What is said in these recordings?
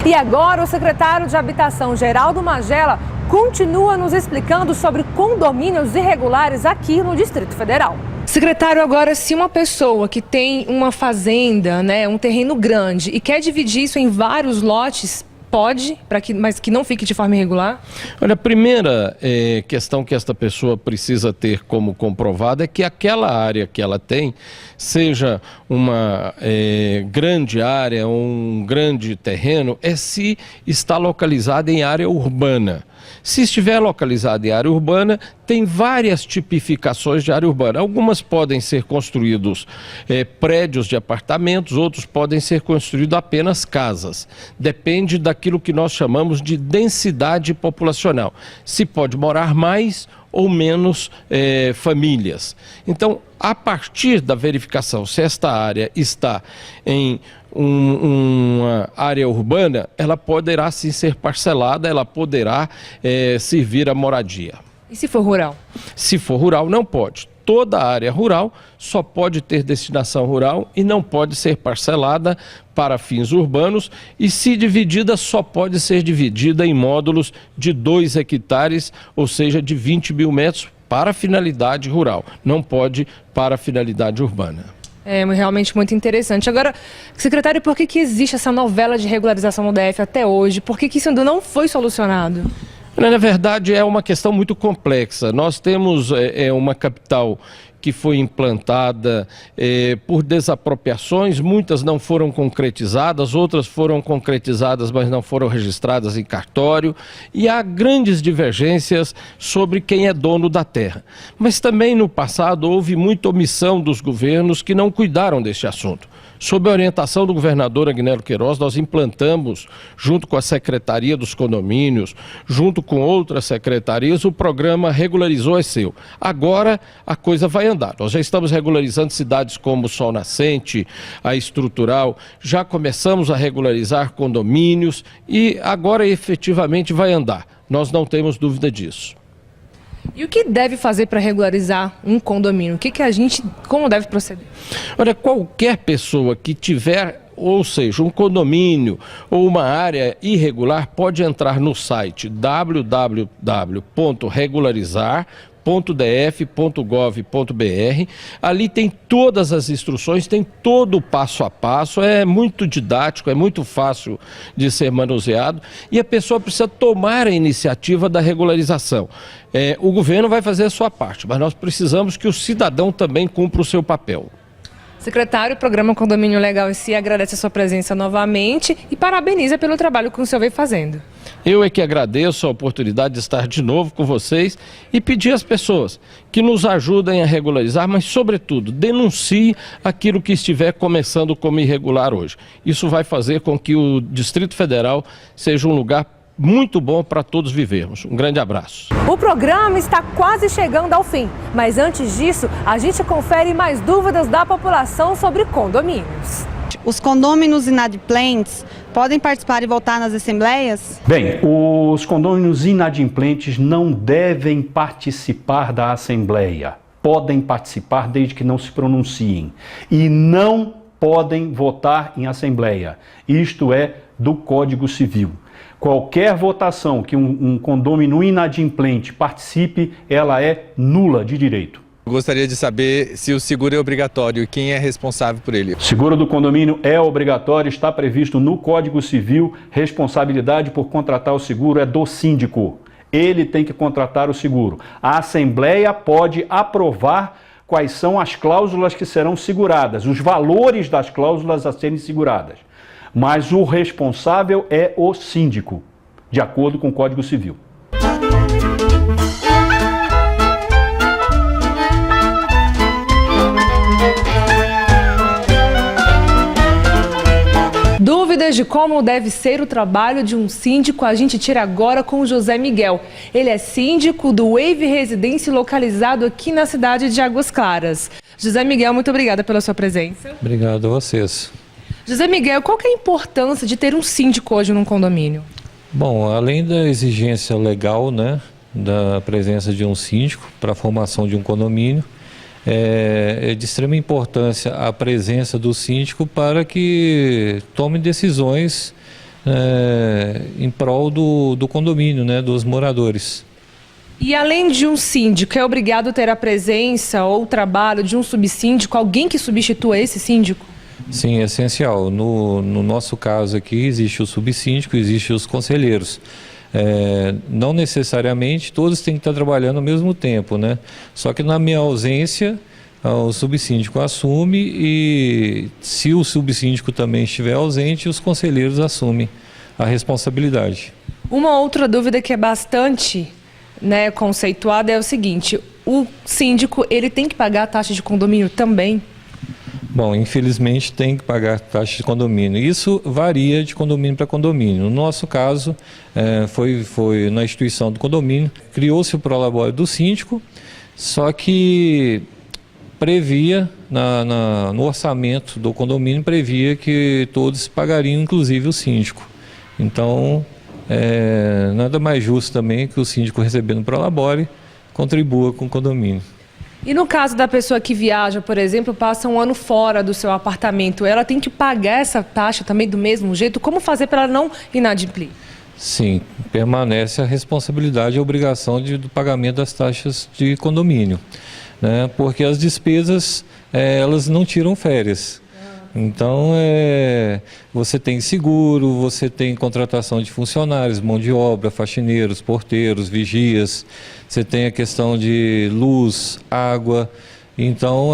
E agora o secretário de Habitação, Geraldo Magela, continua nos explicando sobre condomínios irregulares aqui no Distrito Federal. Secretário, agora se uma pessoa que tem uma fazenda, um terreno grande e quer dividir isso em vários lotes, pode, mas que não fique de forma irregular? Olha, a primeira questão que esta pessoa precisa ter como comprovado é que aquela área que ela tem, seja uma grande área ou um grande terreno, se está localizada em área urbana. Se estiver localizado em área urbana, tem várias tipificações de área urbana. Algumas podem ser construídos prédios de apartamentos, outros podem ser construídos apenas casas. Depende daquilo que nós chamamos de densidade populacional. Se pode morar mais ou menos famílias. Então, a partir da verificação se esta área está em uma área urbana, ela poderá sim ser parcelada, ela poderá servir a moradia. E se for rural? Se for rural, não pode. Toda a área rural só pode ter destinação rural e não pode ser parcelada para fins urbanos, e se dividida, só pode ser dividida em módulos de 2 hectares, ou seja, de 20 mil metros para finalidade rural, não pode para finalidade urbana. É realmente muito interessante. Agora, secretário, por que existe essa novela de regularização no DF até hoje? Por que isso ainda não foi solucionado? Na verdade, é uma questão muito complexa. Nós temos uma capital que foi implantada por desapropriações, muitas não foram concretizadas, outras foram concretizadas, mas não foram registradas em cartório, e há grandes divergências sobre quem é dono da terra. Mas também no passado houve muita omissão dos governos que não cuidaram deste assunto. Sob a orientação do governador Agnello Queiroz, nós implantamos, junto com a Secretaria dos Condomínios, junto com outras secretarias, o programa Regularizou é Seu. Agora a coisa vai andar. Nós já estamos regularizando cidades como Sol Nascente, a Estrutural, já começamos a regularizar condomínios e agora efetivamente vai andar. Nós não temos dúvida disso. E o que deve fazer para regularizar um condomínio? Como deve proceder? Olha, qualquer pessoa que tiver, ou seja, um condomínio ou uma área irregular, pode entrar no site www.regularizar.df.gov.br. Ali tem todas as instruções, tem todo o passo a passo, é muito didático, é muito fácil de ser manuseado e a pessoa precisa tomar a iniciativa da regularização. O governo vai fazer a sua parte, mas nós precisamos que o cidadão também cumpra o seu papel. Secretário, o programa Condomínio Legal SI agradece a sua presença novamente e parabeniza pelo trabalho que o senhor vem fazendo. Eu é que agradeço a oportunidade de estar de novo com vocês e pedir às pessoas que nos ajudem a regularizar, mas, sobretudo, denuncie aquilo que estiver começando como irregular hoje. Isso vai fazer com que o Distrito Federal seja um lugar muito bom para todos vivermos. Um grande abraço. O programa está quase chegando ao fim, mas antes disso, a gente confere mais dúvidas da população sobre condomínios. Os condôminos inadimplentes podem participar e votar nas assembleias? Bem, os condôminos inadimplentes não devem participar da assembleia. Podem participar desde que não se pronunciem. E não podem votar em assembleia. Isto é do Código Civil. Qualquer votação que um condômino inadimplente participe, ela é nula de direito. Gostaria de saber se o seguro é obrigatório e quem é responsável por ele. O seguro do condomínio é obrigatório, está previsto no Código Civil. Responsabilidade por contratar o seguro é do síndico. Ele tem que contratar o seguro. A Assembleia pode aprovar quais são as cláusulas que serão seguradas, os valores das cláusulas a serem seguradas. Mas o responsável é o síndico, de acordo com o Código Civil. Dúvidas de como deve ser o trabalho de um síndico, a gente tira agora com o José Miguel. Ele é síndico do Wave Residência, localizado aqui na cidade de Águas Claras. José Miguel, muito obrigada pela sua presença. Obrigado a vocês. José Miguel, qual que é a importância de ter um síndico hoje num condomínio? Bom, além da exigência legal, da presença de um síndico para a formação de um condomínio, é de extrema importância a presença do síndico para que tome decisões em prol do condomínio, né, dos moradores. E além de um síndico, é obrigado a ter a presença ou o trabalho de um subsíndico, alguém que substitua esse síndico? Sim, é essencial. No nosso caso aqui, existe o subsíndico, existe os conselheiros. Não necessariamente todos têm que estar trabalhando ao mesmo tempo, né? Só que na minha ausência, o subsíndico assume e se o subsíndico também estiver ausente, os conselheiros assumem a responsabilidade. Uma outra dúvida que é bastante, né, conceituada é o seguinte: o síndico, ele tem que pagar a taxa de condomínio também? Bom, infelizmente tem que pagar taxa de condomínio. Isso varia de condomínio para condomínio. No nosso caso, foi na instituição do condomínio, criou-se o prolabore do síndico, só que previa, no orçamento do condomínio, previa que todos pagariam, inclusive o síndico. Então, nada mais justo também que o síndico recebendo prolabore contribua com o condomínio. E no caso da pessoa que viaja, por exemplo, passa um ano fora do seu apartamento, ela tem que pagar essa taxa também do mesmo jeito? Como fazer para ela não inadimplir? Sim, permanece a responsabilidade e a obrigação do pagamento das taxas de condomínio, né? Porque as despesas, elas não tiram férias. Então, você tem seguro, você tem contratação de funcionários, mão de obra, faxineiros, porteiros, vigias, você tem a questão de luz, água. Então,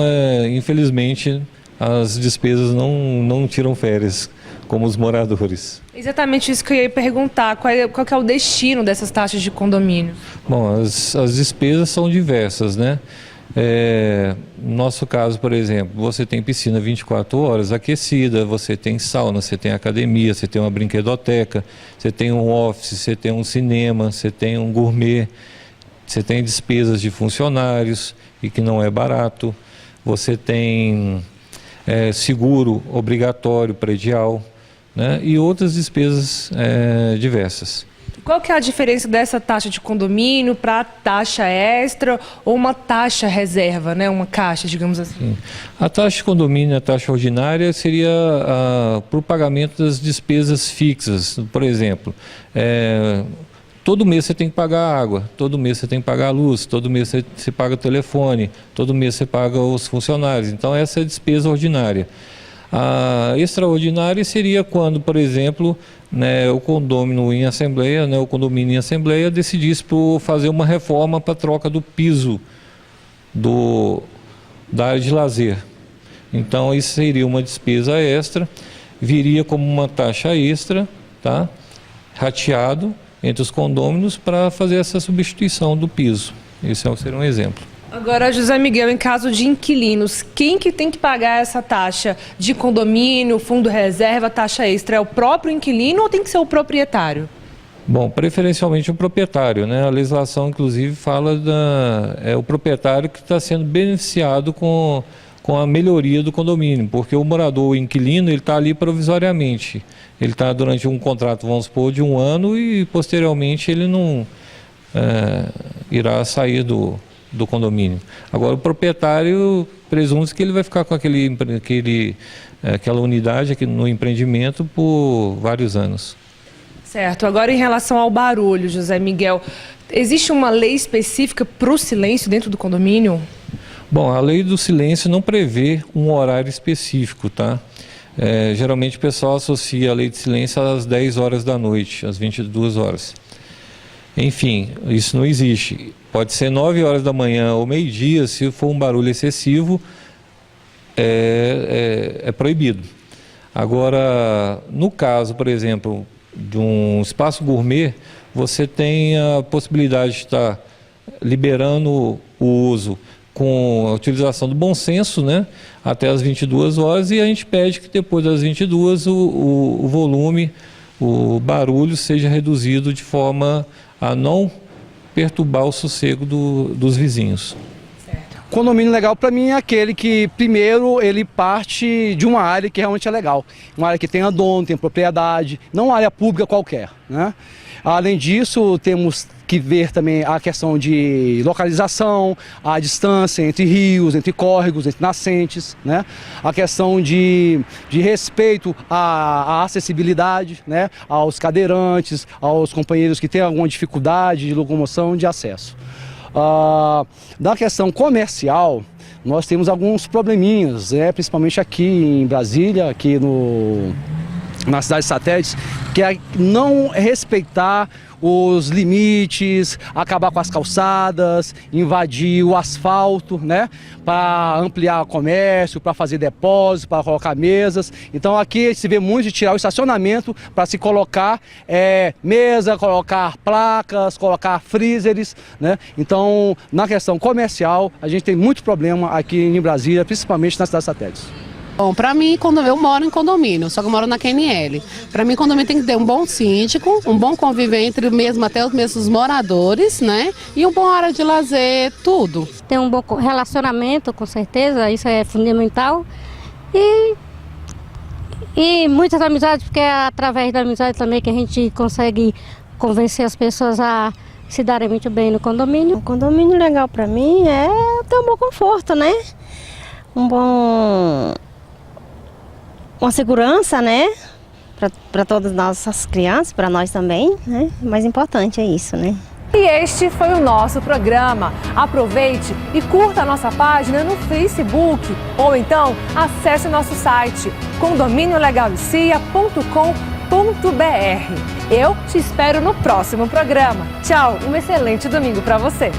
infelizmente, as despesas não tiram férias, como os moradores. Exatamente isso que eu ia perguntar, qual que é o destino dessas taxas de condomínio? Bom, as despesas são diversas, né? No nosso caso, por exemplo, você tem piscina 24 horas aquecida, você tem sauna, você tem academia, você tem uma brinquedoteca, você tem um office, você tem um cinema, você tem um gourmet, você tem despesas de funcionários, e que não é barato, você tem seguro obrigatório predial, né? E outras despesas diversas. Qual que é a diferença dessa taxa de condomínio para a taxa extra ou uma taxa reserva, né? Uma caixa, digamos assim? Sim. A taxa de condomínio, a taxa ordinária, seria para o pagamento das despesas fixas. Por exemplo, todo mês você tem que pagar a água, todo mês você tem que pagar a luz, todo mês você paga o telefone, todo mês você paga os funcionários. Então, essa é a despesa ordinária. A extraordinária seria quando, por exemplo, né, o condomínio em assembleia, né, o condomínio em assembleia decidisse por fazer uma reforma para troca do piso da área de lazer. Então, isso seria uma despesa extra, viria como uma taxa extra, tá, rateado entre os condôminos para fazer essa substituição do piso. Esse seria um exemplo. Agora, José Miguel, em caso de inquilinos, quem que tem que pagar essa taxa de condomínio, fundo reserva, taxa extra? É o próprio inquilino ou tem que ser o proprietário? Bom, preferencialmente o proprietário, né? A legislação, inclusive, fala o proprietário que está sendo beneficiado com a melhoria do condomínio, porque o morador, o inquilino, ele está ali provisoriamente. Ele está durante um contrato, vamos supor, de 1 ano e, posteriormente, ele não irá sair do condomínio. Agora, o proprietário presume-se que ele vai ficar com aquela unidade aqui no empreendimento por vários anos. Certo. Agora, em relação ao barulho, José Miguel, existe uma lei específica para o silêncio dentro do condomínio? Bom, a lei do silêncio não prevê um horário específico, tá? Geralmente o pessoal associa a lei de silêncio às 10 horas da noite, às 22 horas. Enfim, isso não existe. Pode ser 9 horas da manhã ou meio-dia, se for um barulho excessivo, é proibido. Agora, no caso, por exemplo, de um espaço gourmet, você tem a possibilidade de estar liberando o uso com a utilização do bom senso, né, até as 22 horas, e a gente pede que depois das 22 o volume, o barulho seja reduzido de forma a não perturbar o sossego dos vizinhos. Condomínio legal para mim é aquele que, primeiro, ele parte de uma área que realmente é legal. Uma área que tenha dono, tem propriedade, não uma área pública qualquer, né? Além disso, temos que ver também a questão de localização, a distância entre rios, entre córregos, entre nascentes, né? A questão de respeito à acessibilidade, né? Aos cadeirantes, aos companheiros que têm alguma dificuldade de locomoção, de acesso. Da questão comercial, nós temos alguns probleminhas, principalmente aqui em Brasília, aqui na cidade de Satélites, que é não respeitar os limites, acabar com as calçadas, invadir o asfalto, né, para ampliar o comércio, para fazer depósitos, para colocar mesas. Então aqui se vê muito de tirar o estacionamento para se colocar mesa, colocar placas, colocar freezers, né? Então na questão comercial a gente tem muito problema aqui em Brasília, principalmente na cidade de Satélites. Bom, para mim, quando eu moro em condomínio, só que eu moro na QNL. Para mim, condomínio tem que ter um bom síndico, um bom convívio entre mesmo até os mesmos moradores, né? E uma boa área de lazer, tudo. Tem um bom relacionamento, com certeza, isso é fundamental. E muitas amizades, porque é através da amizade também que a gente consegue convencer as pessoas a se darem muito bem no condomínio. O condomínio legal para mim é ter um bom conforto, né? Uma segurança, né, para todas as nossas crianças, para nós também, né, o mais importante é isso, né. E este foi o nosso programa. Aproveite e curta a nossa página no Facebook ou então acesse o nosso site condominiolegalicia.com.br. Eu te espero no próximo programa. Tchau, um excelente domingo para você.